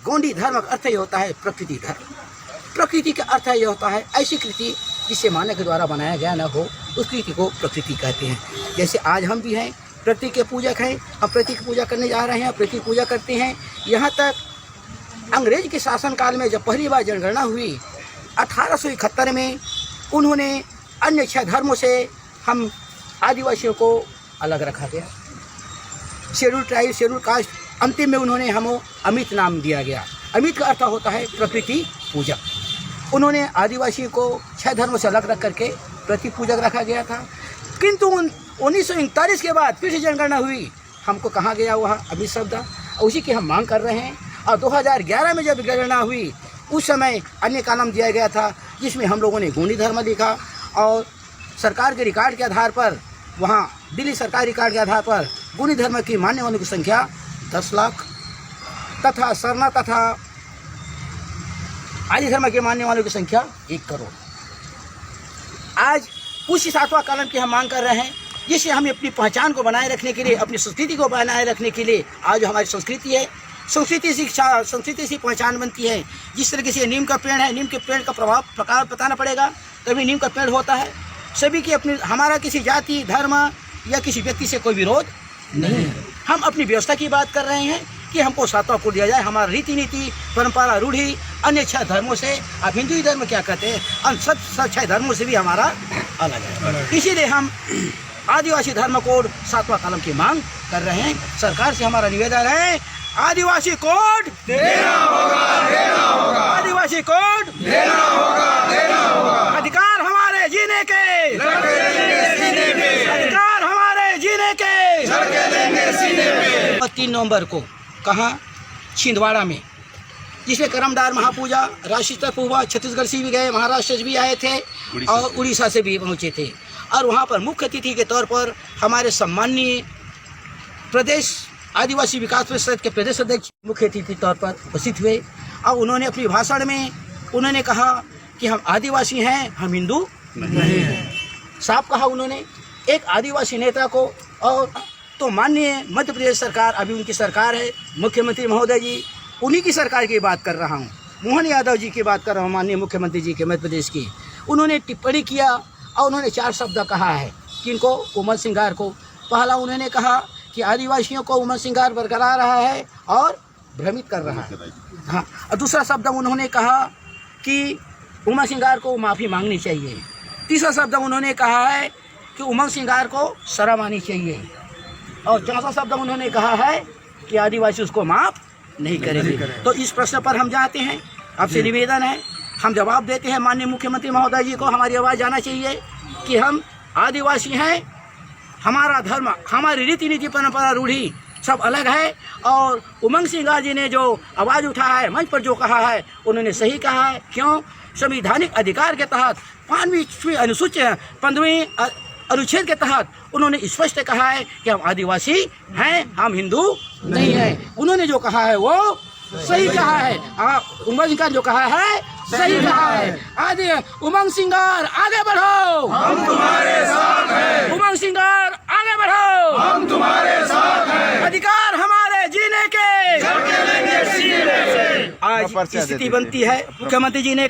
गोंडी धर्म का अर्थ ये होता है प्रकृति धर्म। प्रकृति का अर्थ ये होता है ऐसी कृति जिसे मानव के द्वारा बनाया गया न हो, उस कृति को प्रकृति कहते हैं। जैसे आज हम भी हैं, प्रकृति के पूजक हैं, हम प्रकृति की पूजा करने जा रहे हैं, प्रकृति की पूजा करते हैं। यहाँ तक अंग्रेज के शासनकाल में जब पहली बार जनगणना हुई 1871 में, उन्होंने अन्य 6 धर्मों से हम आदिवासियों को अलग रखा गया। शेड्यूल ट्राइब, शेड्यूल कास्ट, अंतिम में उन्होंने हमें अमित नाम दिया गया। अमित का अर्थ होता है प्रकृति पूजक। उन्होंने आदिवासी को 6 धर्मों से अलग रख करके प्रकृति पूजक रखा गया था। किंतु 1939 के बाद फिर से जनगणना हुई, हमको कहा गया वहाँ अमित शब्द, उसी की हम मांग कर रहे हैं। और 2011 में जब जनगणना हुई, उस समय अन्य का नाम दिया गया था, जिसमें हम लोगों ने गोंडी धर्म लिखा। और सरकार के रिकॉर्ड के आधार पर, वहाँ दिल्ली सरकार रिकॉर्ड के आधार पर गोंडी धर्म की मानने वालों की संख्या 10 लाख तथा सरना तथा आदि धर्म के मानने वालों की संख्या 1 करोड़। आज उसी 7वां कलम की हम मांग कर रहे हैं, जिससे हमें अपनी पहचान को बनाए रखने के लिए, अपनी संस्कृति को बनाए रखने के लिए, आज जो हमारी संस्कृति है, संस्कृति से पहचान बनती है। जिस तरीके से नीम का पेड़ है, नीम के पेड़ का प्रकार बताना पड़ेगा, तभी नीम का पेड़ होता है। सभी की अपनी, हमारा किसी जाति, धर्म या किसी व्यक्ति से कोई विरोध नहीं है। हम अपनी व्यवस्था की बात कर रहे हैं कि हमको 7वां को दिया जाए। हमारा रीति नीति, परंपरा, रूढ़ी अन्य 6 धर्मों से, आप हिंदू धर्म क्या कहते हैं, अन्य सब 6 धर्मों से भी हमारा अलग है। इसीलिए हम आदिवासी धर्म कोड 7वां कलम की मांग कर रहे हैं। सरकार से हमारा निवेदन है, आदिवासी कोड देना होगा, देना होगा। आदिवासी कोड देना होगा, देना होगा। अधिकार हमारे जीने के, लड़के लेंगे सीने पे। अधिकार हमारे जीने के, लड़के लेंगे सीने पे। और 3 नवंबर को कहाँ, छिंदवाड़ा में, जिसमें करमदार महापूजा राष्ट्रीय स्तर पर हुआ। छत्तीसगढ़ से भी गए, महाराष्ट्र से भी आए थे और उड़ीसा से भी पहुँचे थे। और वहाँ पर मुख्य अतिथि के तौर पर हमारे सम्माननीय प्रदेश आदिवासी विकास परिषद के प्रदेश अध्यक्ष मुख्य अतिथि के तौर पर उपस्थित हुए। और उन्होंने अपनी भाषण में उन्होंने कहा कि हम आदिवासी हैं, हम हिंदू नहीं हैं। साफ कहा उन्होंने एक आदिवासी नेता को। और तो माननीय मध्य प्रदेश सरकार, अभी उनकी सरकार है, मुख्यमंत्री महोदय जी, उन्हीं की सरकार की बात कर रहा हूँ, मोहन यादव जी की बात कर रहा हूँ, माननीय मुख्यमंत्री जी के मध्य प्रदेश की। उन्होंने टिप्पणी किया और उन्होंने 4 शब्द कहा है। किनको? उमर सिंगार को। पहला उन्होंने कहा कि आदिवासियों को उमर सिंगार बरकरार रहा है और भ्रमित कर रहा है। हाँ, और दूसरा शब्द उन्होंने कहा कि उमर सिंगार को माफ़ी मांगनी चाहिए। तीसरा शब्द उन्होंने कहा है कि उमर सिंगार को शर्म आनी चाहिए। और चौथा शब्द उन्होंने कहा है कि आदिवासी उसको माफ़ नहीं करेंगे। तो इस प्रश्न पर हम जाते हैं, आपसे निवेदन है, हम जवाब देते हैं माननीय मुख्यमंत्री महोदय जी को। हमारी आवाज़ जाना चाहिए कि हम आदिवासी हैं, हमारा धर्म, हमारी रीति नीति, परंपरा, रूढ़ी सब अलग है। और उमंग सिंगार जी ने जो आवाज़ उठाया है, मंच पर जो कहा है, उन्होंने सही कहा है। क्यों? संवैधानिक अधिकार के तहत 5वीं अनुसूची 15वीं अनुच्छेद के तहत उन्होंने स्पष्ट कहा है कि हम आदिवासी हैं, हम हिंदू नहीं हैं। उन्होंने जो कहा है वो सही कहा है। उमंग सिंगार जो कहा है सही कहा है। आदि उमंग सिंगार आगे बढ़ो, हम तुम्हारे साथ हैं। उमंग सिंगार आगे बढ़ो, हम तुम्हारे साथ हैं। अधिकार हमारे जीने के, लड़के लेंगे सीने पे। आज स्थिति बनती है। मुख्यमंत्री जी ने